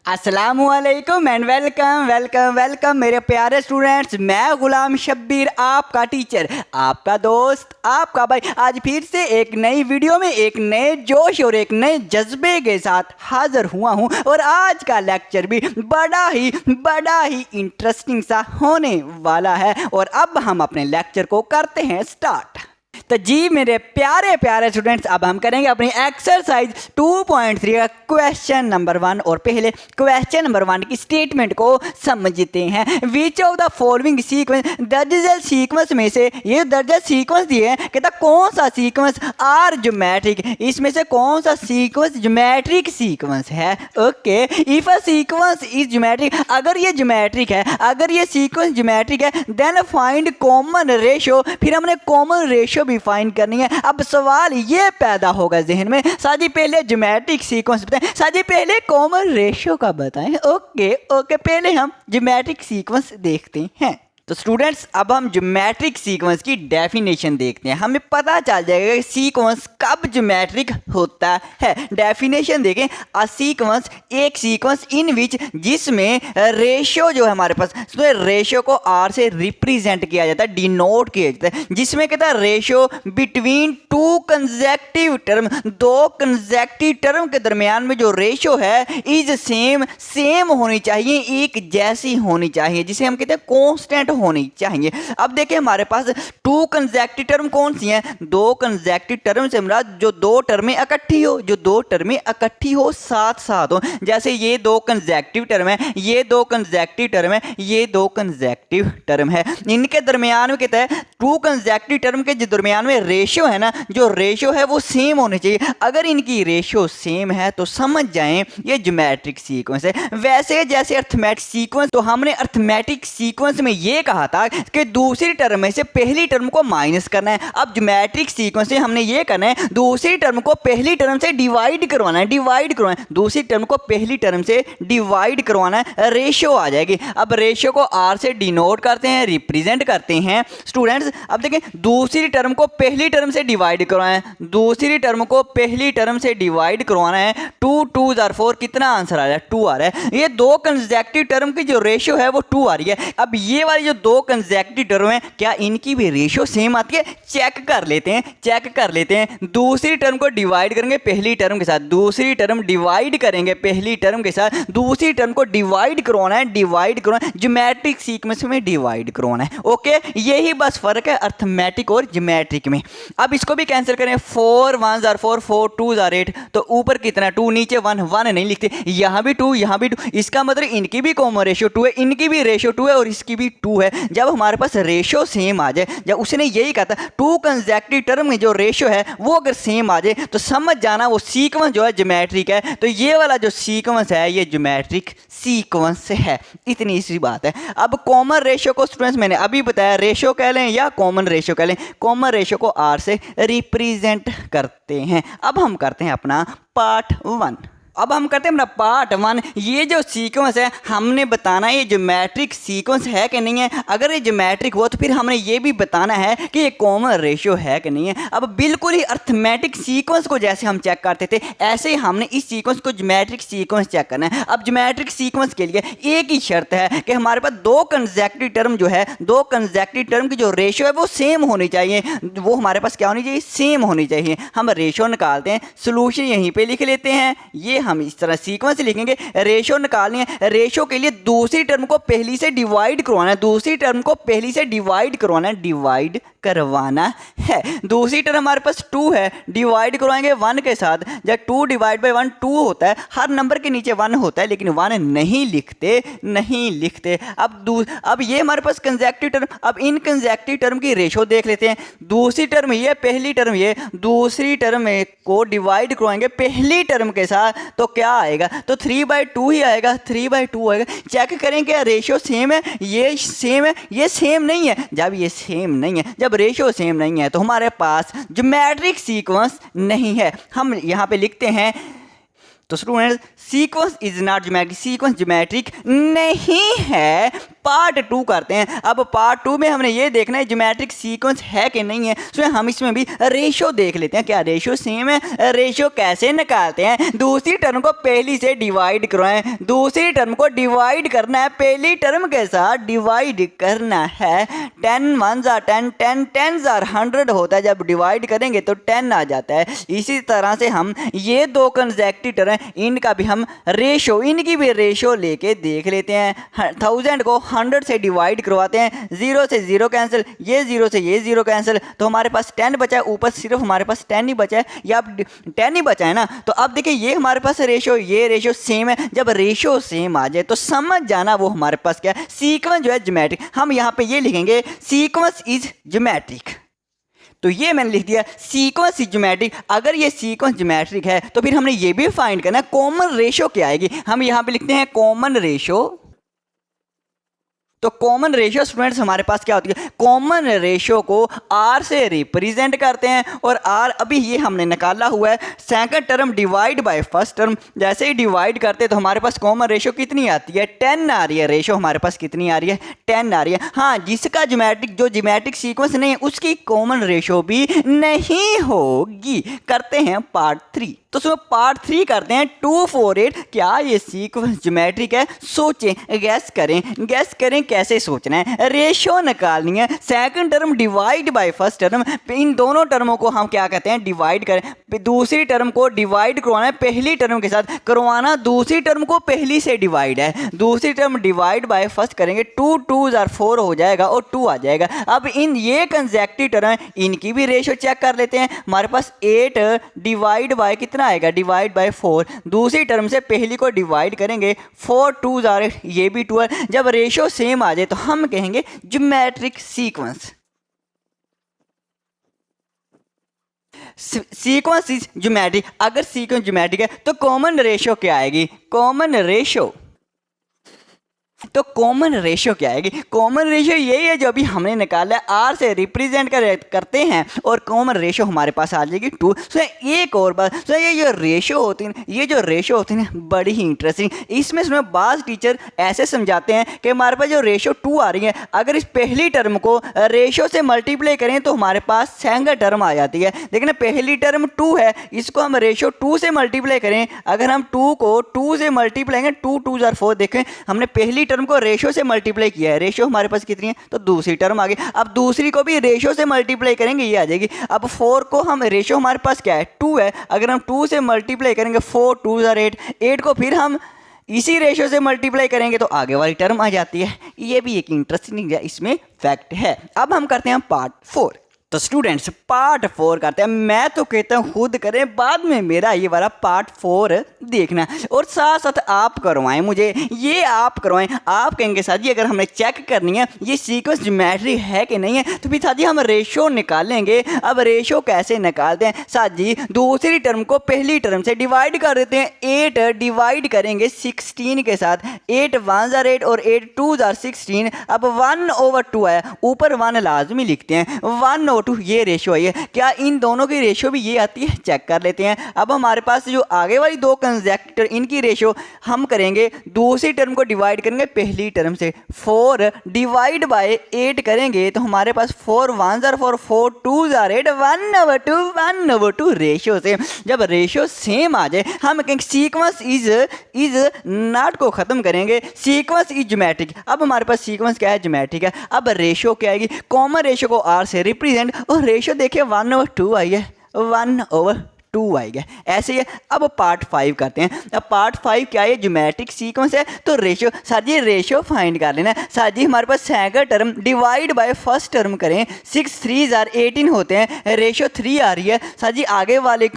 अस्सलामुअलैकुम and welcome welcome welcome मेरे प्यारे स्टूडेंट्स। मैं गुलाम शब्बीर, आपका टीचर, आपका दोस्त, आपका भाई आज फिर से एक नई वीडियो में एक नए जोश और एक नए जज्बे के साथ हाजिर हुआ हूं। और आज का लेक्चर भी बड़ा ही इंटरेस्टिंग सा होने वाला है। और अब हम अपने लेक्चर को करते हैं स्टार्ट। तो जी मेरे प्यारे प्यारे स्टूडेंट्स, अब हम करेंगे अपनी एक्सरसाइज 2.3 का क्वेश्चन नंबर 1। और पहले क्वेश्चन नंबर 1 की स्टेटमेंट को समझते हैं। Which of the following sequence, दर्जल सीक्वेंस में से ये दर्जल सीक्वेंस दिए हैं, कहता कौन सा सीक्वेंस आर ज्योमेट्रिक, इसमें से कौन सा सीक्वेंस ज्योमेट्रिक सीक्वेंस है। Okay, if a sequence is geometric, अगर ये ज्योमेट्रिक है, अगर ये सीक्वेंस ज्योमेट्रिक है, देन फाइंड कॉमन रेशियो, फिर हमने कॉमन रेशियो भी फाइंड करनी है। अब सवाल ये पैदा होगा जहन में, साजी पहले ज्योमेट्रिक सीक्वेंस बताएं, साजी पहले कॉमन रेशियो का बताएं। ओके, पहले हम ज्योमेट्रिक सीक्वेंस देखते हैं। तो स्टूडेंट्स, अब हम ज्योमेट्रिक सीक्वेंस की डेफिनेशन देखते हैं। हमें पता चल जाएगा कि सीक्वेंस कब ज्योमेट्रिक होता है। डेफिनेशन देखें, अ सीक्वेंस एक सीक्वेंस इन विच, जिसमें रेशियो जो है हमारे पास, तो रेशियो को आर से रिप्रेजेंट किया जाता है, डिनोट किया जाता है, जिसमें कहता है ratio between two consecutive term, दो कंसेक्टिव टर्म के दरमियान में जो रेशियो है इज सेम होनी चाहिए, एक जैसी होनी चाहिए, जिसे हम कहते हैं कांस्टेंट होनी चाहिए। अब देखिए हमारे पास टू कंसेक्टिव टर्म कौन सी हैं, दो कंसेक्टिव टर्म से हमारा जो दो टर्में इकट्ठी हो, जो दो टर्में इकट्ठी हो साथ साथ हो, जैसे ये दो कंसेक्टिव टर्म है, ये दो कंसेक्टिव टर्म है, ये दो कंसेक्टिव टर्म है, इनके दरमियान में कहता है टू कंसेक्टिव टर्म के जो दरमियान में रेशियो है ना, जो रेशियो है वो सेम होनी चाहिए। अगर इनकी रेशियो सेम है तो समझ जाएं ये ज्योमेट्रिक सीक्वेंस है। वैसे जैसे अर्थमेटिक सीक्वेंस, तो हमने अर्थमेटिक सीक्वेंस में ये कहा था कि दूसरी टर्म में से पहली टर्म को माइनस करना है। अब ज्योमेट्रिक सीक्वेंस में हमने ये करना है, दूसरी टर्म को पहली टर्म से डिवाइड करवाना है, दूसरी टर्म को पहली टर्म से डिवाइड करवाना है, रेशियो आ जाएगी। अब रेशियो को आर से डिनोट करते हैं, रिप्रेजेंट करते हैं स्टूडेंट्स। अब देखें, दूसरी टर्म को पहली टर्म से डिवाइड करवाना है, दूसरी टर्म को पहली टर्म से डिवाइड करवाना है, 2 2 4, कितना आंसर आ रहा है, 2 आ रहा है। ये दो कंसेक्टिव टर्म की जो रेशियो है वो 2 आ रही है। अब ये वाली जो दो कंसेक्टिव टर्म है, क्या इनकी भी रेशियो सेम आती है, चेक कर लेते हैं। दूसरी टर्म को डिवाइड करेंगे पहली टर्म के साथ, दूसरी टर्म डिवाइड करेंगे पहली टर्म के साथ, दूसरी टर्म को डिवाइड करवाना है, ज्योमेट्रिक सीक्वेंस में डिवाइड करवाना है। ओके, यही बस फर्क है अर्थमेटिक और ज्योमेट्रिक में। अब इसको भी कैंसिल करें, 4 1 4, 4 2 8, तो ऊपर कितना 2, नीचे 1 नहीं लिखते, यहाँ भी 2, यहाँ भी 2, इसका मतलब इनकी भी कॉमन रेशियो 2 है, इनकी भी रेशियो 2 है और इसकी भी 2 है। जब हमारे पास रेशियो सेम आ जाए, जब उसने यही कहा था टू कंसेक्टिव टर्म में जो रेशियो है वो अगर सेम आ जाए तो समझ जाना वो सीक्वेंस जो है ज्योमेट्रिक है। तो ये वाला जो सीक्वेंस है ये ज्योमेट्रिक सीक्वेंस है, इतनी सी बात है। अब कॉमन रेशियो को स्टूडेंट्स मैंने अभी बताया, रेशियो कह लें या कॉमन रेशियो कह लें, कॉमन रेशियो को आर से रिप्रेजेंट करते हैं। अब हम करते हैं अपना पार्ट 1। अब हम करते हैं अपना पार्ट 1। ये जो सीक्वेंस है हमने बताना है ये ज्योमेट्रिक सीक्वेंस है कि नहीं है। अगर ये ज्योमेट्रिक हो तो फिर हमने ये भी बताना है कि ये कॉमन रेशियो है कि नहीं है। अब बिल्कुल ही अर्थमेटिक सीक्वेंस को जैसे हम चेक करते थे ऐसे ही हमने इस सीक्वेंस को ज्योमेट्रिक सीक्वेंस चेक करना है। अब ज्योमेट्रिक सीक्वेंस के लिए एक ही शर्त है कि हमारे पास दो कंसेक्टिव टर्म जो है, दो कंसेक्टिव टर्म की जो रेशियो है वो सेम होनी चाहिए, वो हमारे पास क्या होनी चाहिए, सेम होनी चाहिए। हम रेशियो निकालते हैं, सोल्यूशन यहीं पे लिख लेते हैं। ये हम इस तरह सीक्वेंस लिखेंगे, रेशियो निकालनी है। रेशियो के लिए दूसरी टर्म को पहली से डिवाइड करवाना है, दूसरी टर्म को पहली से डिवाइड करवाना है। दूसरी टर्म हमारे पास 2 है, डिवाइड करवाएंगे 1 के साथ। जब 2 डिवाइड बाय 1 2 होता है, हर नंबर के नीचे 1 होता है, लेकिन 1 नहीं लिखते। अब ये हमारे पास कंसेक्टिव टर्म, अब इन कंसेक्टिव टर्म की रेशियो देख लेते हैं। दूसरी टर्म ये, पहली टर्म ये, दूसरी टर्म को डिवाइड करवाएंगे पहली टर्म के साथ, तो क्या आएगा, तो 3/2 ही आएगा, 3/2 आएगा। चेक करें क्या रेशियो सेम है, ये सेम है, ये सेम नहीं है। जब ये सेम नहीं है, जब रेशियो सेम नहीं है तो हमारे पास ज्योमेट्रिक सीक्वेंस नहीं है। हम यहाँ पे लिखते हैं, तो students sequence is not geometric, sequence geometric नहीं है। पार्ट 2 करते हैं। अब पार्ट 2 में हमने ये देखना है ज्योमेट्रिक सीक्वेंस है कि नहीं है, तो हम इसमें भी रेशो देख लेते हैं। क्या रेशो सेम है? रेशो कैसे निकालते हैं? दूसरी टर्म को पहली से डिवाइड करवाएं, दूसरी टर्म को डिवाइड करना है पहली टर्म के साथ, डिवाइड करना है। 10 1 10, 10 10 100 होता है, जब डिवाइड करेंगे तो 10 आ जाता है। इसी तरह से हम ये दो कंसेक्टिव टर्म हैं, इनका भी हम रेशो, इनकी भी रेशो लेके देख लेते हैं। 1000 को 100 से डिवाइड करवाते हैं, 0 से 0 कैंसिल, ये 0 से ये 0 कैंसिल, तो हमारे पास 10 बचा है। ऊपर सिर्फ हमारे पास 10 ही बचा है, या अब 10 ही बचा है ना। तो अब देखिए ये हमारे पास रेशो, ये रेशो सेम है। जब रेशो सेम आ जाए तो समझ जाना वो हमारे पास क्या है, सीक्वेंस जो है ज्योमेट्रिक। हम यहाँ पे ये लिखेंगे सीक्वेंस इज ज्योमेट्रिक। तो ये मैंने लिख दिया सीक्वेंस इज ज्योमेट्रिक। अगर ये सीक्वेंस ज्योमेट्रिक है तो फिर हमने ये भी फाइंड करना है कॉमन रेशो क्या आएगी। हम यहाँ पे लिखते हैं कॉमन रेशो। तो कॉमन रेशियो स्टूडेंट्स हमारे पास क्या होती है, कॉमन रेशियो को आर से रिप्रेजेंट करते हैं, और आर अभी ये हमने निकाला हुआ है second term divide by first term. जैसे ही डिवाइड करते हैं तो हमारे पास कॉमन रेशियो कितनी आती है, 10 आ रही है। रेशियो हमारे पास कितनी आ रही है, 10 आ रही है। हाँ, जिसका ज्योमेट्रिक सीक्वेंस नहीं है उसकी कॉमन रेशियो भी नहीं होगी। करते हैं पार्ट 3। तो उसमें पार्ट 3 करते हैं 2 4 8। क्या ये सीक्वेंस ज्योमेट्रिक है? सोचें, गैस करें कैसे सोचना है। रेशियो निकालनी है, second term divide by first term. इन दोनों टर्मों को हम क्या कहते हैं, डिवाइड करें। दूसरी टर्म को डिवाइड करवाना है पहली टर्म के साथ, करवाना दूसरी टर्म को पहली से डिवाइड है। दूसरी टर्म डिवाइड बाय फर्स्ट करेंगे, 2 2 4 हो जाएगा और 2 आ जाएगा। अब इन ये कंसेक्टिव टर्म है, इनकी भी रेशियो चेक कर लेते हैं। हमारे पास 8 डिवाइड बाय कितना आएगा, डिवाइड बाय 4। दूसरी टर्म से पहली को डिवाइड करेंगे, 4 2 8, ये भी 2 है। जब रेशियो सेम आ जाए तो हम कहेंगे geometric sequence. Sequence is geometric. अगर सीक्वेंस ज्योमेट्रिक है तो कॉमन रेशियो क्या आएगी, कॉमन रेशियो। तो कॉमन रेशियो क्या आएगी, कॉमन रेशियो यही है जो अभी हमने निकाला है, आर से रिप्रेजेंट करते हैं और कॉमन रेशियो हमारे पास आ जाएगी 2। सो एक और बात, सो ये जो रेशियो होती है, ये जो रेशियो होती है बड़ी ही इंटरेस्टिंग। इसमें बाज़ टीचर ऐसे समझाते हैं कि हमारे पास जो रेशियो 2 आ रही है, अगर इस पहली टर्म को रेशियो से मल्टीप्लाई करें तो हमारे पास सेकंड टर्म आ जाती है। देखना पहली टर्म 2 है, इसको हम रेशियो 2 से मल्टीप्लाई करें। अगर हम 2 को 2 से मल्टीप्लाई करें, 2 2 4, देखें हमने पहली टर्म को रेशियो से मल्टीप्लाई किया है। रेशियो हमारे पास कितनी है, तो दूसरी टर्म आ गई। अब दूसरी को भी रेशियो से मल्टीप्लाई करेंगे, ये आ जाएगी। अब 4 को हम, रेशियो हमारे पास क्या है, 2 है। अगर हम 2 से मल्टीप्लाई करेंगे, 4 2 8, 8 को फिर हम इसी रेशियो से मल्टीप्लाई करेंगे तो आगे वाली टर्म आ जाती है। ये भी एक इंटरेस्टिंग इसमें फैक्ट है। अब हम करते हैं पार्ट 4। तो स्टूडेंट्स पार्ट 4 करते हैं। मैं तो कहता हूँ खुद करें, बाद में मेरा ये वाला पार्ट 4 देखना, और साथ साथ आप करवाएं मुझे, ये आप करवाएं। आप कहेंगे सर जी अगर हमने चेक करनी है ये सीक्वेंस ज्योमेट्री है कि नहीं है, तो फिर सर जी हम रेशो निकालेंगे। अब रेशो कैसे निकालते हैं सर जी, दूसरी टर्म को पहली टर्म से डिवाइड कर देते हैं। 8 डिवाइड करेंगे 16 के साथ, 8 1 8 और 8 2 16। अब 1/2 है, ऊपर 1 लाजमी लिखते हैं, 1/2 ये रेशियो आई है। क्या इन दोनों की रेशियो भी ये आती है, चेक कर लेते हैं। अब हमारे पास जो आगे वाली दो कंसेक्टर, इनकी रेशियो हम करेंगे, दूसरी टर्म को डिवाइड करेंगे पहली टर्म से। 4 डिवाइड बाय 8 करेंगे तो हमारे पास 4 1 4 4 2 8 1/2 रेशियो से। जब रेशियो सेम आ जाए हम कहेंगे सीक्वेंस इज नॉट को खत्म करेंगे, सीक्वेंस इज ज्योमेट्रिक। अब हमारे पास सीक्वेंस क्या है, ज्योमेट्रिक है। अब रेशियो क्या आएगी, कॉमन रेशियो को आर से रिप्रेजेंट, और रेशियो देखिए 1/2 आई है, 1/2 आई है, ऐसे ही है। अब पार्ट 5 करते हैं। अब पार्ट 5 क्या है, ज्योमेट्रिक सीक्वेंस है तो ratio. Sir ji ratio find कर लेना। सर जी हमारे पास second term divide by first term करें, 6 3 18 होते हैं, रेशियो 3 आ रही है। सर जी आगे वाले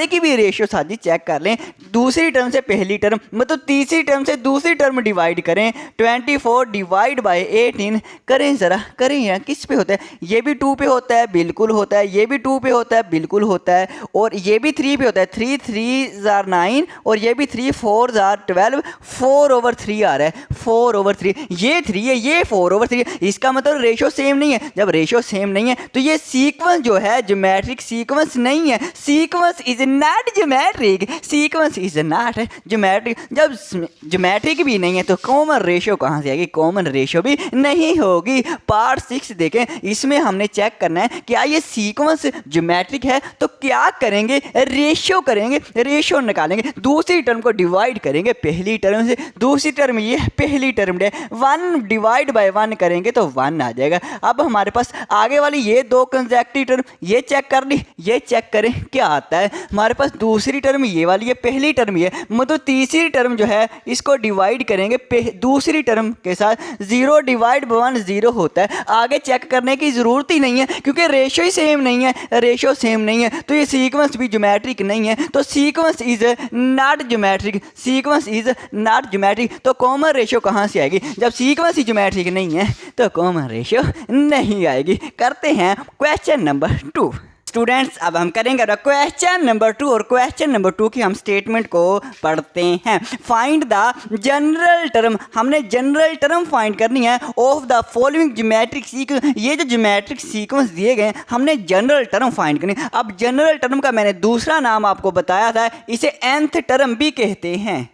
की भी रेशियो सर जी चेक कर लें। दूसरी टर्म से पहली टर्म, मतलब तीसरी टर्म से दूसरी टर्म डिवाइड करें, 24 डिवाइड बाय 18 करें, ज़रा करें यार, किस पे होता है, ये भी 2 पे होता है, बिल्कुल होता है, ये भी 2 पे होता है, बिल्कुल होता है, और ये भी 3 पे होता है, 3 3 जार 9 और ये भी 3 4 जार 12, 4/3 आ रहा है, 4/3। ये 3 है, ये 4/3, इसका मतलब रेशो सेम नहीं है। जब रेशो सेम नहीं है तो ये सीक्वेंस जो है ज्योमेट्रिक सीक्वेंस नहीं है, sequence is not geometric, sequence is not geometric. जब ज्योमेट्रिक भी नहीं है तो कॉमन रेशो कहाँ से आएगी, कॉमन रेशो भी नहीं होगी। पार्ट 6 देखें, इसमें हमने चेक करना है क्या ये सीक्वेंस ज्योमेट्रिक है, तो क्या करेंगे, रेशो करेंगे, रेशो निकालेंगे, दूसरी टर्म को डिवाइड करेंगे पहली टर्म से, दूसरी टर्म ये पहली टर्म है, 1 डिवाइड बाय 1 करेंगे तो 1 आ जाएगा। अब हमारे पास आगे वाली ये 2 कंसेक्टिव टर्म ये चेक कर ली, ये चेक करें क्या आता है। हमारे पास दूसरी टर्म ये वाली है, पहली टर्म ये, मतलब तीसरी टर्म जो है इसको डिवाइड करेंगे दूसरी टर्म के साथ, 0 डिवाइड बाय 1 0 होता है। आगे चेक करने की ज़रूरत ही नहीं है क्योंकि रेशो ही सेम नहीं है, रेशो सेम नहीं है तो ये सीक्वेंस भी ज्योमेट्रिक नहीं है, तो sequence is not geometric, sequence is not geometric. तो कॉमन रेशो कहाँ से आएगी, जब सीक्वेंस ही ज्योमेट्रिक नहीं है तो कॉमन रेशो नहीं आएगी। करते हैं क्वेश्चन नंबर 2। स्टूडेंट्स अब हम करेंगे क्वेश्चन नंबर 2 और क्वेश्चन नंबर 2 की हम स्टेटमेंट को पढ़ते हैं। फाइंड द जनरल टर्म, हमने जनरल टर्म फाइंड करनी है of the following geometric sequence. ये जो ज्योमेट्रिक सीक्वेंस दिए गए हमने जनरल टर्म फाइंड करनी है। अब जनरल टर्म का मैंने दूसरा नाम आपको बताया था, इसे nth टर्म भी कहते हैं।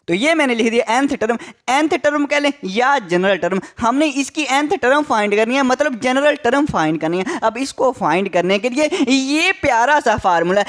तो ये मैंने लिख दिया nth टर्म कह लें या जनरल टर्म। हमने इसकी nth टर्म फाइंड करनी है, मतलब जनरल टर्म फाइंड करनी है। अब इसको फाइंड करने के लिए ये प्यारा सा फार्मूला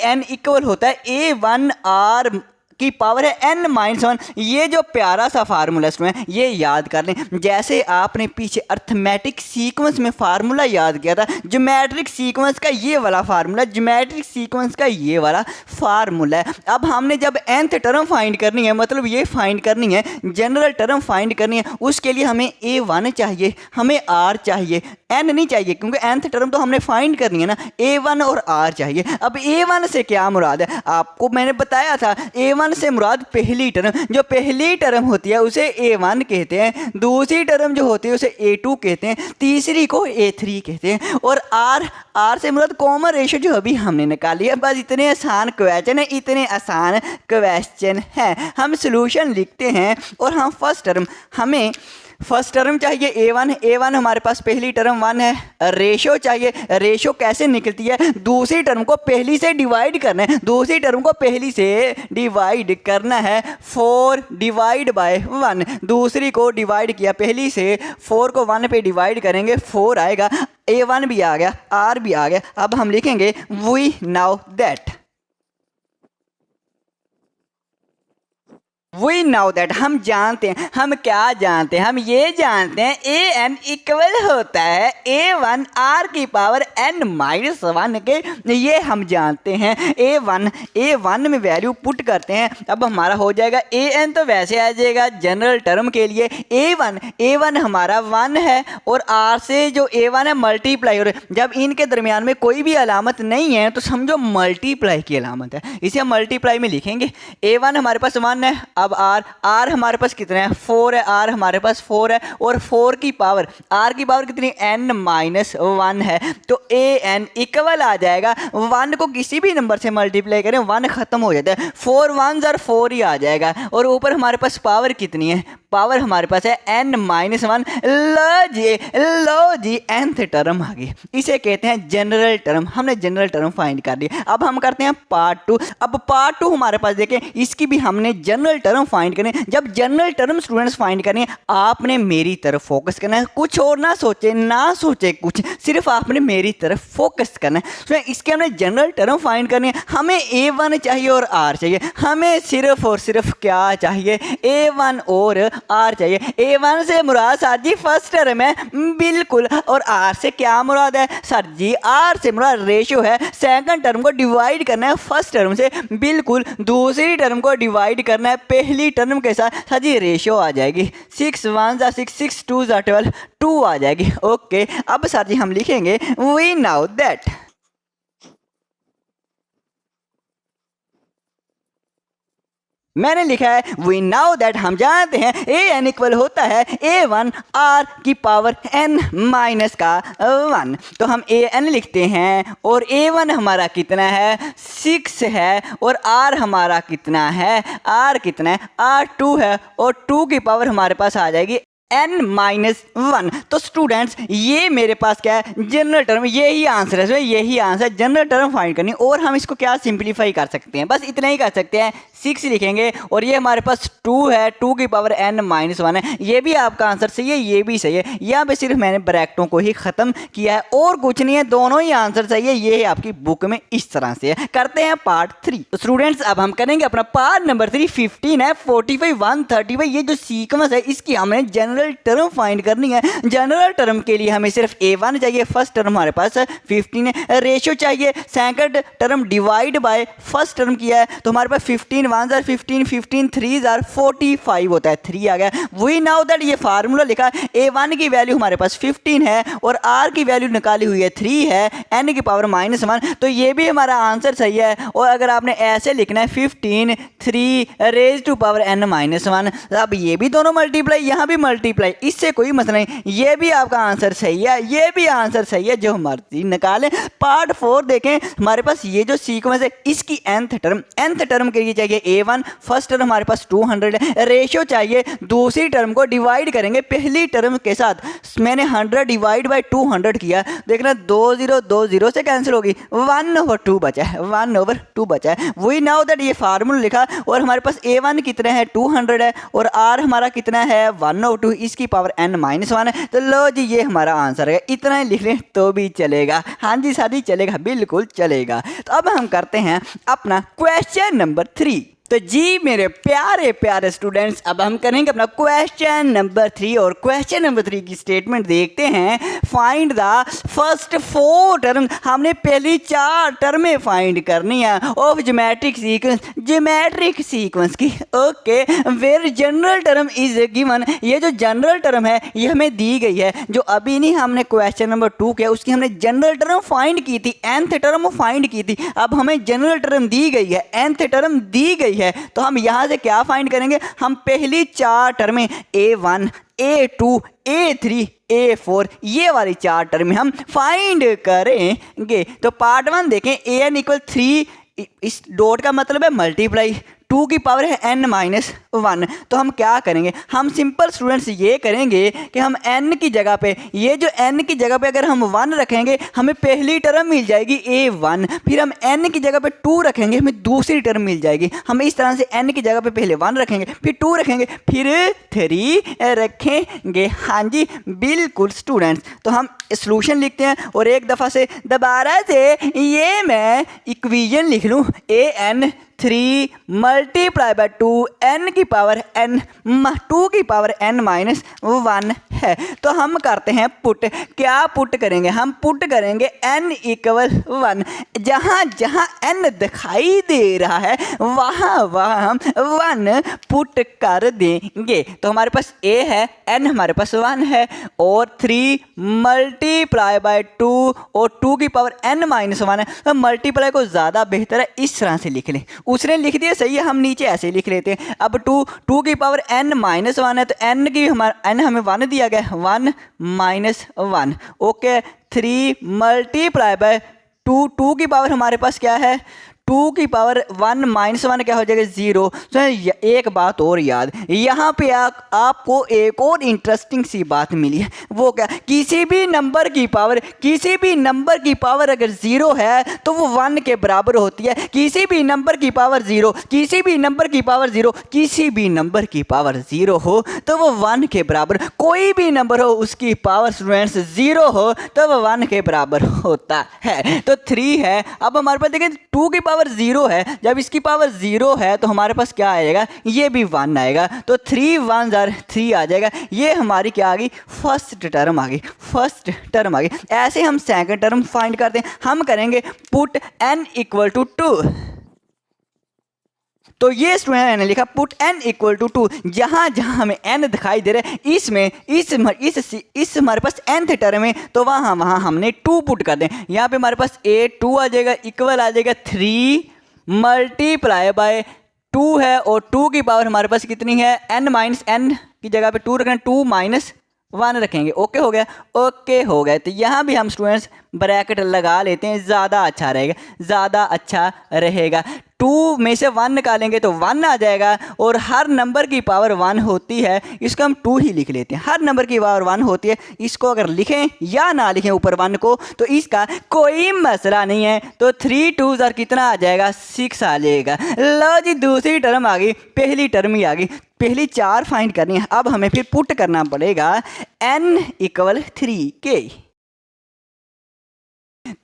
an इक्वल होता है a1r की पावर है n-1। ये जो प्यारा सा फार्मूला इसमें ये याद कर लें, जैसे आपने पीछे अर्थमेटिक सीक्वेंस में फार्मूला याद किया था, ज्योमेट्रिक सीक्वेंस का ये वाला फार्मूला, ज्योमेट्रिक सीक्वेंस का ये वाला फार्मूला है। अब हमने जब nth टर्म फाइंड करनी है, मतलब ये फाइंड करनी है, जनरल टर्म फाइंड करनी है, उसके लिए हमें a1 चाहिए, हमें r चाहिए, n नहीं चाहिए क्योंकि nth टर्म तो हमने फाइंड करनी है ना, a1 और r चाहिए। अब a1 से क्या मुराद है, आपको मैंने बताया था a1 से मुराद पहली टर्म, जो पहली टर्म होती है उसे a1 कहते हैं, दूसरी टर्म जो होती है उसे a2 कहते हैं, तीसरी को a3 कहते हैं, और r से मुराद कॉमन रेशो जो अभी हमने निकाली है। बस इतने आसान क्वेश्चन है, इतने आसान क्वेश्चन है। हम सॉल्यूशन लिखते हैं और हम हमें फर्स्ट टर्म चाहिए a1 हमारे पास पहली टर्म 1 है, रेशो चाहिए, रेशो कैसे निकलती है, दूसरी टर्म को पहली से डिवाइड करना है, दूसरी टर्म को पहली से डिवाइड करना है, 4 डिवाइड बाय 1, दूसरी को डिवाइड किया पहली से, 4 को 1 पे डिवाइड करेंगे 4 आएगा, a1 भी आ गया, r भी आ गया। अब हम लिखेंगे वी नाउ दैट हम जानते हैं, हम क्या जानते हैं, हम ये जानते हैं an इक्वल होता है a1 r की पावर n-1 के, ये हम जानते हैं। a1 में वैल्यू पुट करते हैं, अब हमारा हो जाएगा an तो वैसे आ जाएगा जनरल टर्म के लिए, a1 हमारा 1 है और r से जो a1 है मल्टीप्लाई हो रहा है। जब इनके दरमियान में कोई भी अलामत नहीं है तो समझो मल्टीप्लाई की अलामत है, इसे हम मल्टीप्लाई में लिखेंगे। a1 हमारे पास 1 है, अब r हमारे पास कितना है, 4 है, r हमारे पास 4 है, और 4 की पावर r की पावर कितनी, n-1 है, तो an इक्वल आ जाएगा, 1 को किसी भी नंबर से मल्टीप्लाई करें 1 खत्म हो जाता है, 4 1s और 4 ही आ जाएगा, और ऊपर हमारे पास पावर कितनी है, पावर हमारे पास है n-1। लो जी nth टर्म आ गई, इसे कहते हैं जनरल टर्म। हमने जनरल टर्म फाइंड कर लिया। अब हम करते हैं पार्ट 2। अब पार्ट 2 हमारे पास देखें, इसकी भी हमने जनरल टर्म फाइंड करनी है। जब जनरल टर्म स्टूडेंट्स फाइंड करनी है, आपने मेरी तरफ फोकस करना है, कुछ और ना सोचे कुछ, सिर्फ आपने मेरी तरफ फोकस करना है। इसके हमने जनरल टर्म फाइंड करनी है, हमें a1 चाहिए और r चाहिए, हमें सिर्फ और सिर्फ क्या चाहिए, a1 और r चाहिए। a1 से मुराद सर जी फर्स्ट टर्म है, बिल्कुल, और r से क्या मुराद है सर जी, r से मुराद रेशियो है, सेकंड टर्म को डिवाइड करना है फर्स्ट टर्म से, बिल्कुल, दूसरी टर्म को डिवाइड करना है पहली टर्म के साथ, सर जी रेशियो आ जाएगी 6 1 6 6 2 12 2 आ जाएगी। ओके, अब सर जी हम लिखेंगे वी नाउ दैट मैंने लिखा है वी नाउ दैट, हम जानते हैं ए एन इक्वल होता है A1 R की पावर n माइनस का 1। तो हम AN लिखते हैं और A1 हमारा कितना है 6 है और R हमारा कितना है, R कितना है R2 है और 2 की पावर हमारे पास आ जाएगी n-1। तो स्टूडेंट्स ये मेरे पास क्या है जनरल टर्म, यही आंसर है, यही आंसर जनरल टर्म फाइंड करनी। और हम इसको क्या सिंप्लीफाई कर सकते हैं, बस इतना ही कर सकते हैं, 6 लिखेंगे और ये हमारे पास 2 है, 2 की पावर n-1 है। ये भी आपका आंसर सही है, ये भी सही है। यहाँ पे सिर्फ मैंने ब्रैकेटों को ही खत्म किया है और कुछ नहीं है, दोनों ही आंसर सही है। ये आपकी बुक में इस तरह से है। करते हैं पार्ट 3। तो स्टूडेंट्स अब हम करेंगे अपना पार्ट नंबर 3। 15 है, 45, 135, ये जो सीक्वेंस है इसकी हमें जनरल टर्म फाइंड करनी है। जनरल टर्म के लिए हमें सिर्फ A1 चाहिए, फर्स्ट टर्म हमारे पास 15 है। रेशियो चाहिए, second term divide by first term किया है तो हमारे पास 15 1 जार 15, 15 3 जार 45 होता है, 3 आ गया। वी नाउ दैट ये फार्मूला लिखा, A1 की वैल्यू हमारे पास 15 है और R की वैल्यू निकाली हुई है 3 है, n की पावर -1। तो ये भी हमारा आंसर सही है। और अगर आपने ऐसे लिखना है 15 3 रेज टू पावर n-1, अब ये भी दोनों मल्टीप्लाई, यहाँ भी मल्टीप्लाई, इससे कोई मसला नहीं, ये भी आपका आंसर सही है, ये भी आंसर सही है, जो मर्जी निकालें। पार्ट 4 देखें, हमारे पास ये जो सीक्वेंस है इसकी nth टर्म के लिए चाहिए A1, फर्स्ट टर्म हमारे पास 200 है। रेशियो चाहिए, दूसरी टर्म को डिवाइड करेंगे पहली टर्म के साथ। मैंने 100 डिवाइड बाय 200 किया, देखना 2 0 से कैंसिल होगी, 1/2 बचा है, 1/2 बचा है। वी नाउ दैट ये फार्मूला लिखा और हमारे पास A1 कितना है 200 है और R हमारा कितना है 1/2, इसकी पावर n-1 है। तो लो जी ये हमारा आंसर है। इतना ही लिख लें तो भी चलेगा, हाँ जी साथी चलेगा, बिल्कुल चलेगा। तो अब हम करते हैं अपना क्वेश्चन नंबर 3। तो जी मेरे प्यारे प्यारे स्टूडेंट्स, अब हम करेंगे अपना क्वेश्चन नंबर 3 और क्वेश्चन नंबर 3 की स्टेटमेंट देखते हैं। फाइंड द फर्स्ट 4 टर्म, हमने पहली 4 टर्में फाइंड करनी है ऑफ ज्योमेट्रिक सीक्वेंस की। Okay, where general term is given, ये जो जनरल टर्म है ये हमें दी गई है, जो अभी नहीं हमने क्वेश्चन नंबर 2 किया उसकी हमने जनरल टर्म फाइंड की थी, nth टर्म फाइंड की थी। अब हमें जनरल टर्म दी गई है, nth टर्म दी गई है, तो हम यहां से क्या फाइंड करेंगे, हम पहली 4 टर्में A1 A2 A3 A4 ये वाली 4 टर्में हम फाइंड करेंगे। तो पार्ट 1 देखें, AN इक्वल 3, इस डॉट का मतलब है मल्टीप्लाई, 2 की पावर है n-1। तो हम क्या करेंगे, हम सिंपल स्टूडेंट्स ये करेंगे कि हम n की जगह पे, ये जो n की जगह पे अगर हम 1 रखेंगे हमें पहली टर्म मिल जाएगी A1, फिर हम n की जगह पे 2 रखेंगे हमें दूसरी टर्म मिल जाएगी। हम इस तरह से n की जगह पे पहले 1 रखेंगे, फिर 2 रखेंगे, फिर 3 रखेंगे। हाँ जी बिल्कुल स्टूडेंट्स। तो हम सॉल्यूशन लिखते हैं और एक दफ़ा से दोबारा से ये मैं इक्वेशन लिख लूँ, AN 3 मल्टीप्लाई बाय 2 n की पावर n 2 की पावर n-1 है। तो हम करते हैं पुट, क्या पुट करेंगे, हम पुट करेंगे n इक्वल 1, जहाँ जहाँ n दिखाई दे रहा है वहाँ वहाँ हम 1 पुट कर देंगे। तो हमारे पास a है, n हमारे पास 1 है और 3 मल्टीप्लाई बाय 2 और 2 की पावर n-1 है। तो मल्टीप्लाई को ज़्यादा बेहतर है इस तरह से लिख लें, उसने लिख दिया सही है, हम नीचे ऐसे लिख लेते हैं। अब 2 की पावर n-1 है तो n की हमारा n हमें 1 दिया गया, 1-1। ओके, 3 मल्टीप्लाई बाय 2 की पावर हमारे पास क्या है, 2 की पावर 1-1 क्या हो जाएगा 0। तो एक बात और याद, यहाँ पे आपको एक और इंटरेस्टिंग सी बात मिली है, वो क्या, किसी भी नंबर की पावर अगर 0 है तो वो 1 के बराबर होती है। किसी भी नंबर की पावर 0 हो तो वो 1 के बराबर, कोई भी नंबर हो उसकी पावर स्टूडेंट्स 0 हो तो वो 1 के बराबर होता है। तो 3 है। अब हमारे पास देखें 2 की पावर 0 है, जब इसकी पावर 0 है तो हमारे पास क्या आएगा, ये भी 1 आएगा। तो 3 1 जार 3 आ जाएगा। ये हमारी क्या आ गई, फर्स्ट टर्म आ गई। ऐसे हम सेकंड टर्म फाइंड करते हैं। हम करेंगे पुट n इक्वल टू 2। तो ये स्टूडेंट मैंने लिखा पुट n इक्वल टू 2, जहाँ जहाँ हमें n दिखाई दे रहा है इसमें इस हमारे पास nth टर्म है तो वहाँ हमने 2 पुट कर दें। यहाँ पे हमारे पास A2 आ जाएगा, इक्वल आ जाएगा 3 मल्टीप्लाई बाय टू है और टू की पावर हमारे पास कितनी है, n माइनस n की जगह पे 2 रखना, 2 माइनस 1 रखेंगे। ओके हो गया, ओके हो गया। तो यहाँ भी हम स्टूडेंट्स ब्रैकेट लगा लेते हैं, ज़्यादा अच्छा रहेगा, ज़्यादा अच्छा रहेगा। 2 में से 1 निकालेंगे तो 1 आ जाएगा और हर नंबर की पावर 1 होती है, इसको हम 2 ही लिख लेते हैं। हर नंबर की पावर 1 होती है, इसको अगर लिखें या ना लिखें ऊपर 1 को तो इसका कोई मसला नहीं है। तो 3 2 और कितना आ जाएगा, 6 आ जाएगा। लो जी, दूसरी टर्म आ गई, पहली टर्म ही आ गई। पहली 4 फाइंड करनी है, अब हमें फिर पुट करना पड़ेगा n इक्वल 3 के।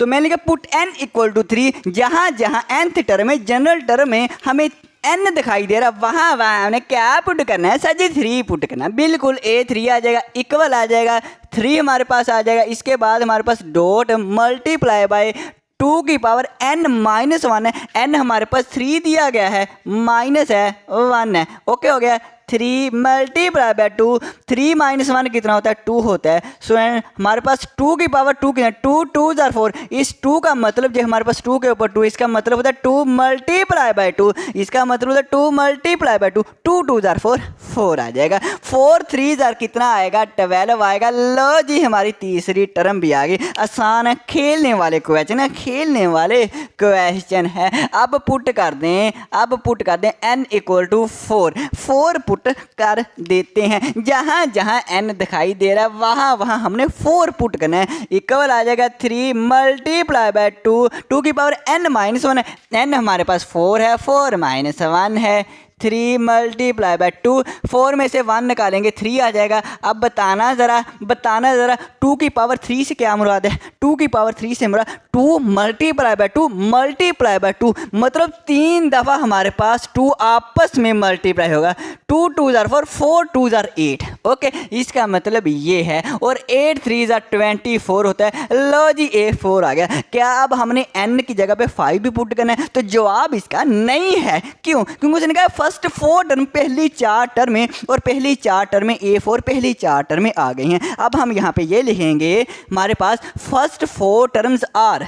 तो मैंने लिखा पुट n इक्वल टू 3, जहां जहां nth टर्म में, जनरल टर्म में हमें n दिखाई दे रहा, वहां वहां हमने क्या पुट करना है सर जी, 3 पुट करना है। बिल्कुल, a3 आ जाएगा, इक्वल आ जाएगा, 3 हमारे पास आ जाएगा। इसके बाद हमारे पास डॉट मल्टीप्लाई बाय 2 की पावर n माइनस 1 है। n हमारे पास 3 दिया गया है, माइनस है 1 है। ओके हो गया, 3 मल्टीप्लाई बाय 2, 3 माइनस 1 कितना होता है, 2 होता है। सो हमारे पास 2 की पावर 2 कितना, 2 2 आर 4। इस 2 का मतलब जो हमारे पास 2 के ऊपर 2, इसका मतलब होता है 2 मल्टीप्लाई बाय 2, इसका मतलब होता है 2 मल्टीप्लाई बाय 2, 2 2 आर 4, 4 आ जाएगा। 4 3 आर कितना आएगा, 12 आएगा। लो जी, हमारी तीसरी टर्म भी आ गई। आसान है, खेलने वाले क्वेश्चन है, खेलने वाले क्वेश्चन है। अब पुट कर दें, अब पुट कर दें n इक्वल टू 4 पुट कर देते हैं। जहां जहां n दिखाई दे रहा है वहां वहां हमने 4 पुट करना है। इक्वल आ जाएगा 3 मल्टीप्लाई बाय 2, 2 की पावर n माइनस 1 है। n हमारे पास 4 है, 4 माइनस 1 है। 3 मल्टीप्लाई बाय 2, 4 में से 1 निकालेंगे 3 आ जाएगा। अब बताना ज़रा 2 की पावर 3 से क्या मुराद है, 2 की पावर 3 से मुराद 2 मल्टीप्लाई बाय 2 मल्टीप्लाई बाय 2, मतलब 3 दफ़ा हमारे पास 2 आपस में मल्टीप्लाई होगा। 2 2 आर 4, 4 2 आर 8। ओके, इसका मतलब ये है। और 8 3 आर 24 होता है। लो जी, A4 आ गया। क्या अब हमने n की जगह पे 5 भी पुट करना है, तो जवाब इसका नहीं है। क्यों? क्योंकि उसने कहा फर्स्ट 4 टर्म, पहली 4 टर्म में, और पहली 4 टर्म में A4 पहली 4 टर्म में आ गई हैं। अब हम यहाँ पे ये लिखेंगे, हमारे पास फर्स्ट 4 टर्म्स आर,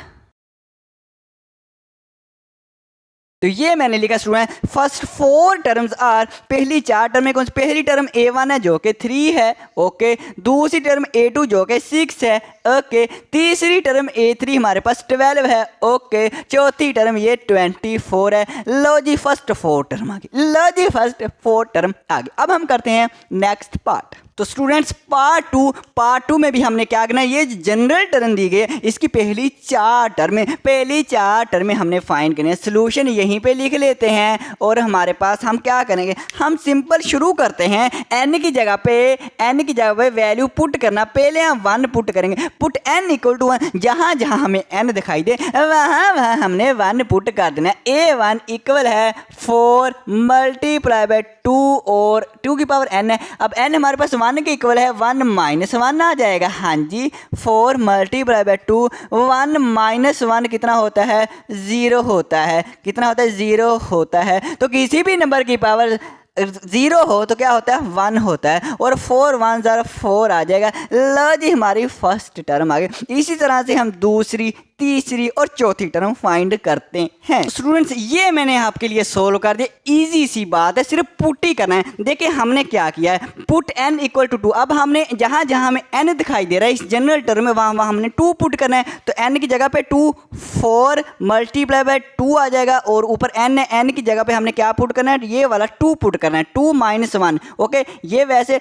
तो ये मैंने लिखा स्टूडेंट, फर्स्ट 4 टर्म्स आर, पहली 4 टर्म में कौन सी, पहली टर्म A1 है जो कि 3 है। ओके, दूसरी टर्म A2 जो कि 6 है। ओके, तीसरी टर्म A3 हमारे पास 12 है। ओके, चौथी टर्म ये 24 है। लो जी, फर्स्ट 4 टर्म आ गई। लो जी, फर्स्ट 4 टर्म आ गई। अब हम करते हैं नेक्स्ट पार्ट। तो स्टूडेंट्स, पार्ट टू में भी हमने क्या करना है, ये जनरल टर्म दी गई है, इसकी पहली 4 टर्म हमने फाइंड करनी है। सोल्यूशन यहीं पे लिख लेते हैं और हमारे पास हम क्या करेंगे, हम सिंपल शुरू करते हैं। n की जगह पे वैल्यू पुट करना, पहले हम 1 पुट करेंगे। पुट n इक्वल टू 1, जहाँ जहाँ हमें n दिखाई दे वहाँ वहाँ हमने 1 पुट कर देना है। A1 इक्वल है 4 मल्टीप्लाई बाय 2 और 2 की पावर n है। अब n हमारे पास 1 के इक्वल है, 1 माइनस 1 आ जाएगा। हाँ जी, 4 मल्टीप्लाई बाय 2, 1 माइनस 1 कितना होता है, 0 होता है। कितना होता है, 0 होता है। तो किसी भी नंबर की पावर 0 हो तो क्या होता है, 1 होता है। और 4 1 ज़रा 4 आ जाएगा। लो जी, हमारी फर्स्ट टर्म आ गई। इसी तरह से हम दूसरी, तीसरी और चौथी टर्म फाइंड करते हैं। स्टूडेंट्स, ये मैंने आपके लिए सोल्व कर दिया। इजी सी बात है, सिर्फ पुट ही करना है। देखिए हमने क्या किया है, पुट n इक्वल टू 2। अब हमने जहाँ जहाँ हमें n दिखाई दे रहा है इस जनरल टर्म में, वहाँ वहाँ हमने 2 पुट करना है। तो n की जगह पे 2, 4 मल्टीप्लाई बाय 2 आ जाएगा और ऊपर n है, n की जगह पे हमने क्या पुट करना है, ये वाला 2 पुट करना है, 2 माइनस 1। ओके, ये वैसे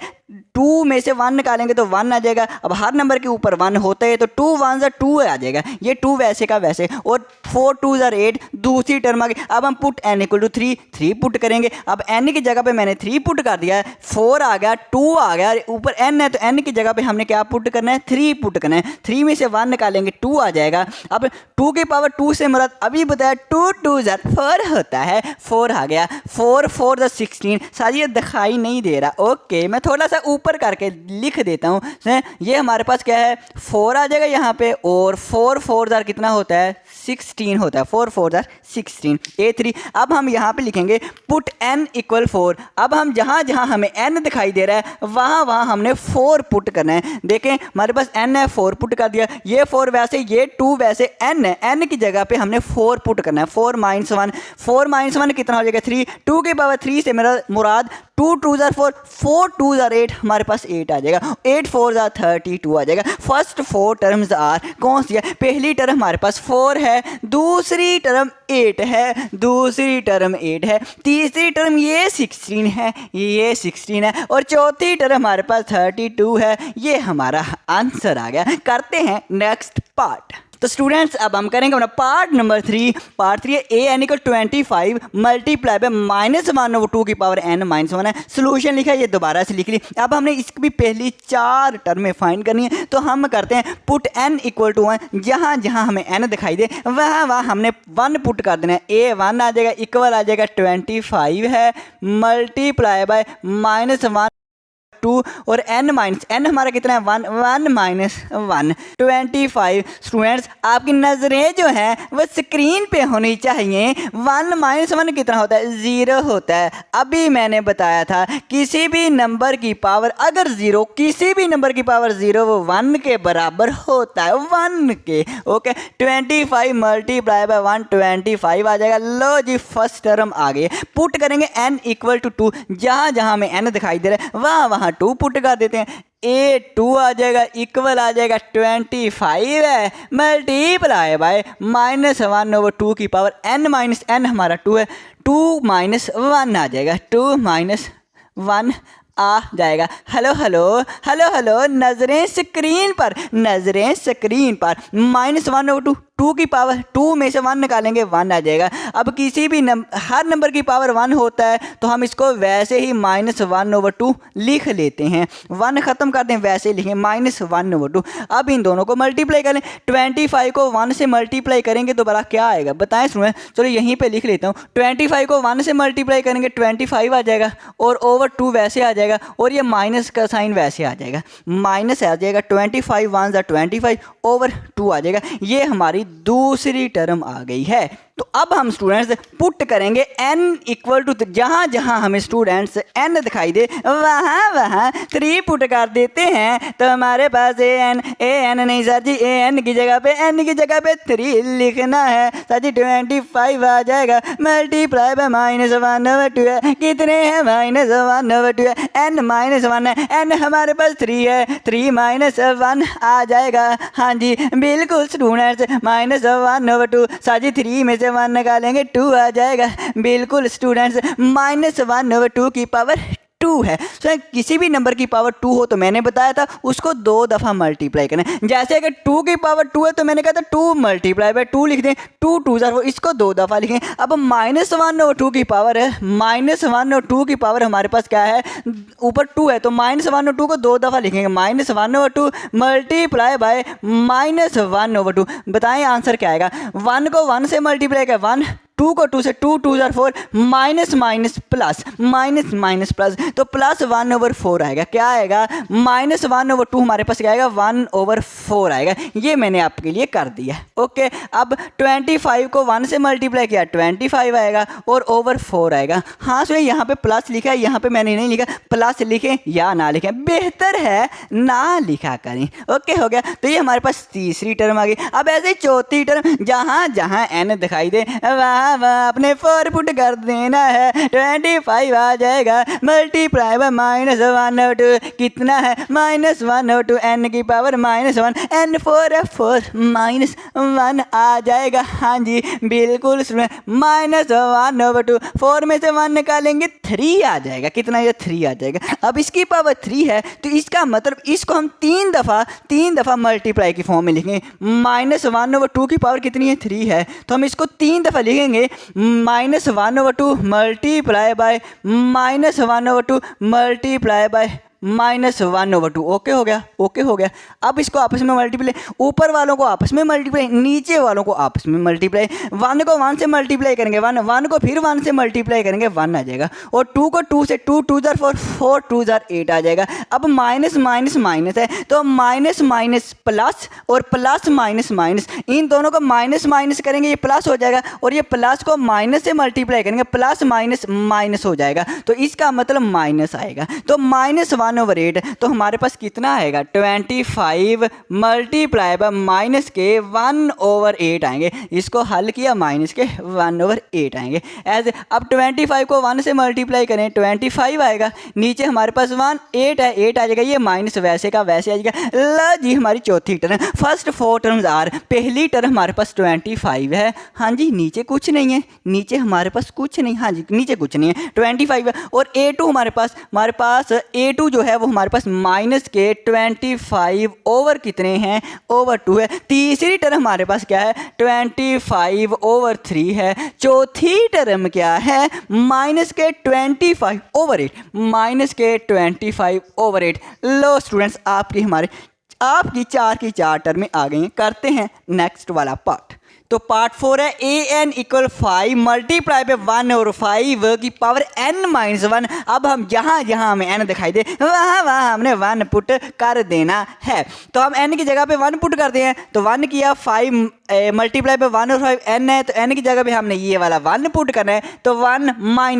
2 में से 1 निकालेंगे तो 1 आ जाएगा। अब हर नंबर के ऊपर 1 होता है तो 2 1 ज़ा 2 आ जाएगा। ये 2 वैसे का वैसे, और 4 2 ज़ा 8 दूसरी टर्म आ गई। अब हम put n equal to 3 put करेंगे। अब n की जगह पे मैंने 3 पुट कर दिया है, 4 आ गया, 2 आ गया, ऊपर n है तो n की जगह पे हमने क्या पुट करना है, 3 पुट करना है। 3 में से 1 निकालेंगे 2 आ जाएगा। अब 2 की पावर 2 से मुराद अभी बताया 2 2 ज़ा 4 होता है, 4 आ गया। 4 4 ज़ा 16, सारी ये दिखाई नहीं दे रहा। ओके, मैं थोड़ा सा ऊपर करके लिख देता हूँ। ये हमारे पास क्या है, 4 आ जाएगा यहाँ पे, और 4 4 ज़ा कितना होता है, 16 होता है, 4 4 16, A3। अब हम यहाँ पे लिखेंगे पुट n इक्वल 4। अब हम जहाँ जहाँ हमें n दिखाई दे रहा है वहाँ वहाँ हमने 4 पुट करना है। देखें हमारे पास n है, 4 पुट कर दिया, ये 4 वैसे, ये 2 वैसे, n है, n की जगह पे हमने 4 पुट करना है। 4 - 1, 4 - 1 कितना हो जाएगा 3, 2 की पावर 3 से मेरा मुराद 2 2 4, 4 2 8, हमारे पास 8 आ जाएगा, 8 4 32 आ जाएगा। फर्स्ट 4 टर्म्स आर कौन सी है? पहली टर्म हमारे पास 4 है, दूसरी टर्म 8 है, दूसरी टर्म 8 है, तीसरी टर्म ये 16 है, ये 16 है, और चौथी टर्म हमारे पास 32 है। ये हमारा आंसर आ गया। करते हैं नेक्स्ट पार्ट। तो स्टूडेंट्स अब हम करेंगे अपना पार्ट नंबर 3। पार्ट 3 है a n equal 25 multiply by -1/2 की पावर n - 1 है। सोल्यूशन लिखा है, ये दोबारा से लिख ली। अब हमने इसकी भी पहली 4 टर्में फाइंड करनी है, तो हम करते हैं पुट n इक्वल टू 1। जहाँ जहाँ हमें n दिखाई दे वहाँ वहाँ हमने 1 पुट कर देना है। a1 आ जाएगा, इक्वल आ जाएगा 25 है, मल्टीप्लाई बाय -1 2, और n हमारा कितना है 1 1 - 1 25। स्टूडेंट्स आपकी नज़रें जो हैं वो स्क्रीन पे होनी चाहिए। 1 - 1 कितना होता है? 0 होता है। अभी मैंने बताया था किसी भी नंबर की पावर अगर 0, किसी भी नंबर की पावर 0 वो 1 के बराबर होता है, 1 के। ओके 25 मल्टीप्लाई बाय 1 25 आ जाएगा। लो जी फर्स्ट टर्म आ गई। पुट करेंगे n इक्वल टू 2। जहाँ जहाँ हमें n दिखाई दे रहा है वहाँ वहाँ 2 पुट कर देते हैं। a2 आ जाएगा, इक्वल आ जाएगा 25 है, मल्टीप्लाई बाय -1/2 की पावर n - n हमारा 2 है, 2 - 1 आ जाएगा, 2 - 1 आ जाएगा। हेलो हेलो हेलो हेलो, नजरें स्क्रीन पर, नजरें स्क्रीन पर। -1/2, 2 की पावर 2 में से 1 निकालेंगे 1 आ जाएगा। अब किसी भी हर नंबर की पावर 1 होता है तो हम इसको वैसे ही -1/2 लिख लेते हैं। 1 ख़त्म कर दें, वैसे ही लिखें -1/2। अब इन दोनों को मल्टीप्लाई करें। 25 को 1 से मल्टीप्लाई करेंगे तो बड़ा क्या आएगा बताएं सुने। चलो यहीं पे लिख लेता हूँ। 25 को 1 से मल्टीप्लाई करेंगे 25 आ जाएगा, और ओवर 2 वैसे आ जाएगा, और ये माइनस का साइन वैसे आ जाएगा, माइनस आ जाएगा। 25 1 25 ओवर 2 आ जाएगा। ये हमारी दूसरी टर्म आ गई है। तो अब हम स्टूडेंट्स पुट करेंगे n इक्वल टू, जहाँ जहाँ हमें स्टूडेंट्स n दिखाई दे वहाँ वहाँ 3 पुट कर देते हैं। तो हमारे पास a n नहीं सर जी, a n की जगह पे n की जगह पे 3 लिखना है सर जी। 25 आ जाएगा, मल्टीप्लाई बाय -1/2 है, कितने हैं -1/2 है, n -1 है, n हमारे पास 3 है, 3 - 1 आ जाएगा। हाँ जी बिल्कुल स्टूडेंट्स, -1/2 सर जी, 3 में 1 निकालेंगे 2 आ जाएगा। बिल्कुल स्टूडेंट्स, -1/2 की पावर 2 है। तो किसी भी नंबर की पावर 2 हो तो मैंने बताया था उसको 2 दफ़ा मल्टीप्लाई करना। जैसे अगर 2 की पावर 2 है तो मैंने कहा था 2 मल्टीप्लाई बाय 2 लिख दें, 2 2 4, इसको 2 दफ़ा लिखें। अब -1/2 की पावर है, -1/2 की पावर हमारे पास क्या है, ऊपर 2 है, तो -1/2 को 2 दफ़ा लिखेंगे। -1/2 मल्टीप्लाई बाय -1/2। बताएं आंसर क्या आएगा। 1 को 1 से मल्टीप्लाई कर 1, 2 को 2 से, 2 2 4, minus minus plus, minus minus plus, तो +1/4 आएगा। क्या आएगा? -1/2 हमारे पास क्या आएगा, 1/4 आएगा। ये मैंने आपके लिए कर दिया। ओके, अब 25 को 1 से मल्टीप्लाई किया 25 आएगा और ओवर 4 आएगा। हाँ सुनिए, यहाँ पे प्लस लिखा है, यहाँ पे मैंने नहीं लिखा। प्लस लिखें या ना लिखें, बेहतर है ना लिखा करें। ओके हो गया। तो ये हमारे पास तीसरी टर्म आ गई। अब ऐसे चौथी टर्म, जहाँ जहाँ n दिखाई दे वहाँ अपने 4 पुट कर देना है। 25 आ जाएगा, मल्टीप्लाई बाय -1/2 कितना है, -1/2, n की पावर -1, n 4 -1 आ जाएगा। हाँ जी बिल्कुल सुने, -1/2, 4 में से 1 निकालेंगे 3 आ जाएगा। कितना, ये 3 आ जाएगा। अब इसकी पावर 3 है तो इसका मतलब इसको हम 3 दफ़ा मल्टीप्लाई की फॉर्म में लिखेंगे। -1/2 की पावर कितनी है, 3 है, तो हम इसको 3 दफ़ा लिखेंगे। -1/2 multiply by -1/2 multiply by -1/2। Okay हो गया, ओके हो गया। अब इसको आपस में मल्टीप्लाई, ऊपर वालों को आपस में मल्टीप्लाई, नीचे वालों को आपस में मल्टीप्लाई। 1 को 1 से मल्टीप्लाई करेंगे 1 को फिर 1 से मल्टीप्लाई करेंगे 1 आ जाएगा, और 2 को 2 से 2 2 जार 4 4 2 जार 8 आ जाएगा। अब माइनस माइनस माइनस है तो माइनस माइनस प्लस और प्लस माइनस माइनस, इन दोनों को माइनस माइनस करेंगे ये प्लस हो जाएगा, और ये प्लस को माइनस से मल्टीप्लाई करेंगे प्लस माइनस माइनस हो जाएगा, तो इसका मतलब माइनस आएगा। तो -1/8 तो हमारे पास कितना आएगा 25 मल्टीप्लाई बाय माइनस के 1/8 आएंगे। इसको हल किया माइनस के 1/8 आएंगे। ऐसे अब 25 को 1 से मल्टीप्लाई करें 25 आएगा, नीचे हमारे पास 1 8 है 8 आ जाएगा, ये माइनस वैसे का वैसे आ जाएगा। ला जी हमारी चौथी टर्म, फर्स्ट 4 टर्म्स आर, पहली टर्म हमारे पास 25 है। हाँ जी नीचे कुछ नहीं है, नीचे हमारे पास कुछ नहीं, हाँ जी नीचे कुछ नहीं है 25 है। और A2 हमारे पास A2 जो है वो हमारे पास माइनस के 25 ओवर कितने हैं ओवर 2 है। तीसरी टर्म हमारे पास क्या है 25/3 है। चौथी टर्म क्या है माइनस के 25/8, माइनस के 25/8। लो स्टूडेंट्स आपकी 4 की 4 टर्में आ गई हैं। करते हैं नेक्स्ट वाला पार्ट। तो पार्ट 4 है an = 5 मल्टीप्लाई पे 1/5 की पावर n-1। अब हम जहाँ हमें n दिखाई दे वहाँ हमने 1 पुट कर देना है। तो हम n की जगह पे 1 पुट करते हैं, तो 1 किया 5 मल्टीप्लाई पे 1/5 n है, तो n की जगह पे हमने ये वाला 1 पुट करना है, तो 1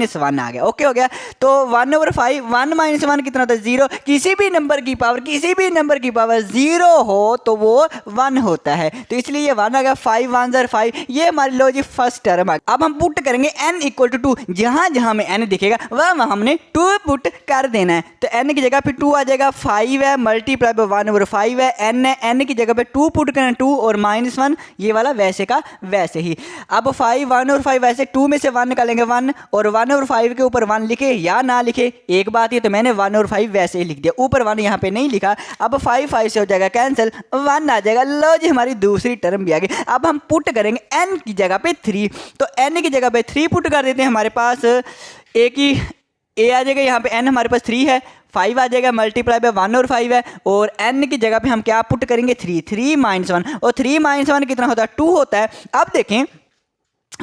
- 1 आ गया। ओके हो गया। तो 1/5 1 - 1 कितना होता है 0। किसी भी नंबर की पावर 0 हो तो वो 1 होता है, तो इसलिए ये 1 आ गया। 5 1 5, ये हमारी लो जी फर्स्ट टर्म आ गई। अब हम पुट करेंगे n = 2, जहाँ हमें n दिखेगा वहाँ हमने 2 पुट कर देना है, तो n की जगह पे 2 आ जाएगा। 5 है मल्टीप्लाई पे 1/5 है, n है, n की जगह पे 2 पुट करना 2 और -1, ये वाला वैसे का वैसे ही। अब 5 1/5 वैसे 2 में से 1 निकालेंगे 1, और 1/5 के ऊपर 1 लिखे या ना लिखे एक बात है, तो मैंने 1/5 वैसे ही लिख दिया, ऊपर 1 यहाँ पे नहीं लिखा। अब 5 5 से हो जाएगा कैंसिल, 1 आ जाएगा। लो जी हमारी दूसरी टर्म भी आ गई। अब हम पुट करेंगे n की जगह पे 3, तो n की जगह पे 3 पुट कर देते हैं। हमारे पास a आ जाएगा, यहाँ पे n हमारे पास 3 है, 5 आ जाएगा मल्टीप्लाई पे 1/5 है, और n की जगह पे हम क्या पुट करेंगे 3 3 - 1, और 3 - 1 कितना होता है 2 होता है। अब देखें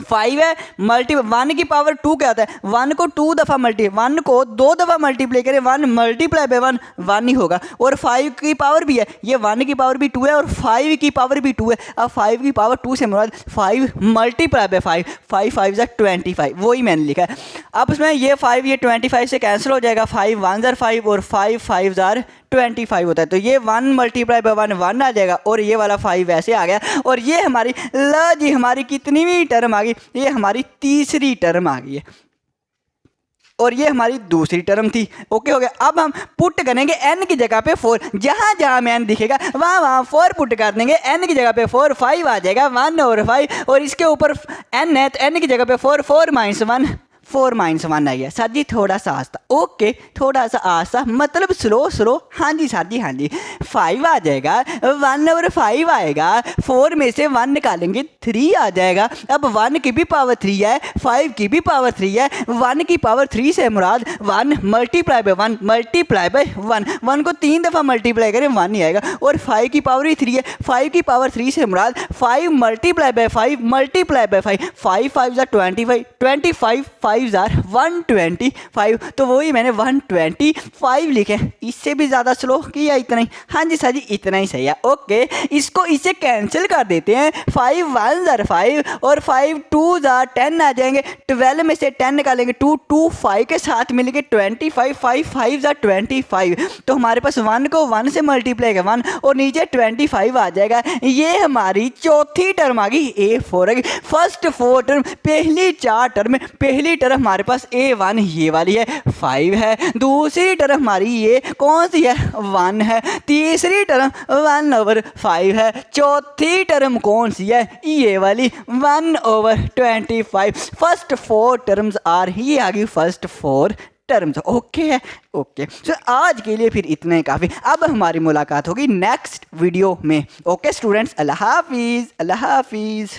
5 है मल्टी 1 की पावर 2 क्या होता है 1 को 2 दफ़ा 1 को 2 दफ़ा मल्टीप्लाई करें 1 मल्टीप्लाई बाय 1 ही होगा। और 5 की पावर भी है, ये 1 की पावर भी 2 है और 5 की पावर भी 2 है। अब 5 की पावर 2 से मुराद 5 मल्टीप्लाई बाय 5, 5 5 = 25, वही मैंने लिखा है। अब उसमें ये 5 ये 25 से कैंसिल हो जाएगा, 5 1 = 5 और 5 5 = 25 होता है, तो ये 1 मल्टीप्लाई बाय 1 आ जाएगा, और ये वाला 5 ऐसे आ गया। और ये हमारी ला जी हमारी कितनी भी टर्म आ गई, ये हमारी तीसरी टर्म आ गई है, और ये हमारी दूसरी टर्म थी। ओके हो गया। अब हम पुट करेंगे n की जगह पे 4, जहाँ में n दिखेगा वहाँ 4 पुट कर देंगे। n की जगह पे 4 5 आ जाएगा 1/5, और इसके ऊपर n है तो n की जगह पे 4 4 - 1 4 - 1 आ गया। सर जी थोड़ा सा आस्ता, ओके थोड़ा सा आस्ता मतलब स्लो। हाँ जी सर जी हाँ जी। 5 आ जाएगा 1/5 आएगा, 4 में से 1 निकालेंगे 3 आ जाएगा। अब 1 की भी पावर 3 है, 5 की भी पावर 3 है, 1 की पावर 3 से मुराद 1 मल्टीप्लाई बाय 1 मल्टीप्लाई बाय 1 को 3 दफ़ा मल्टीप्लाई करें 1 ही आएगा। और 5 की पावर ही 3 है, 5 की पावर 3 से मुराद 5 मल्टीप्लाई बाय 5 मल्टीप्लाई बाय 5, 5 5 = 25, 25 5 = 125, तो वही मैंने 125 लिखे। इससे भी ज़्यादा स्लो किया इतना ही। हाँ जी सर जी इतना ही सही है। ओके इसको इससे कैंसिल कर देते हैं, 5 1 = 5 और 5 2 = 10 आ जाएंगे। 12 में से 10 निकालेंगे 2 2 5 के साथ मिलेंगे 25, 5 5 = 25, तो हमारे पास 1 को 1 से मल्टीप्लाई कर 1 और नीचे 25 आ जाएगा। ये हमारी चौथी टर्म आ गई A4 आ गई। फर्स्ट 4 टर्म पहली 4 टर्म, पहली टर्म हमारे पास A1 ये वाली है 5 है, दूसरी टर्म हमारी ये कौन सी है 1 है, तीसरी टर्म 1/5 है, चौथी टर्म कौन सी है ये वाली 1/25। फर्स्ट 4 टर्म्स आर ही आ गई फर्स्ट 4 टर्म्स। ओके है ओके। सो आज के लिए फिर इतना ही काफ़ी। अब हमारी मुलाकात होगी नेक्स्ट वीडियो में। ओके स्टूडेंट्स, अल्लाह हाफिज़।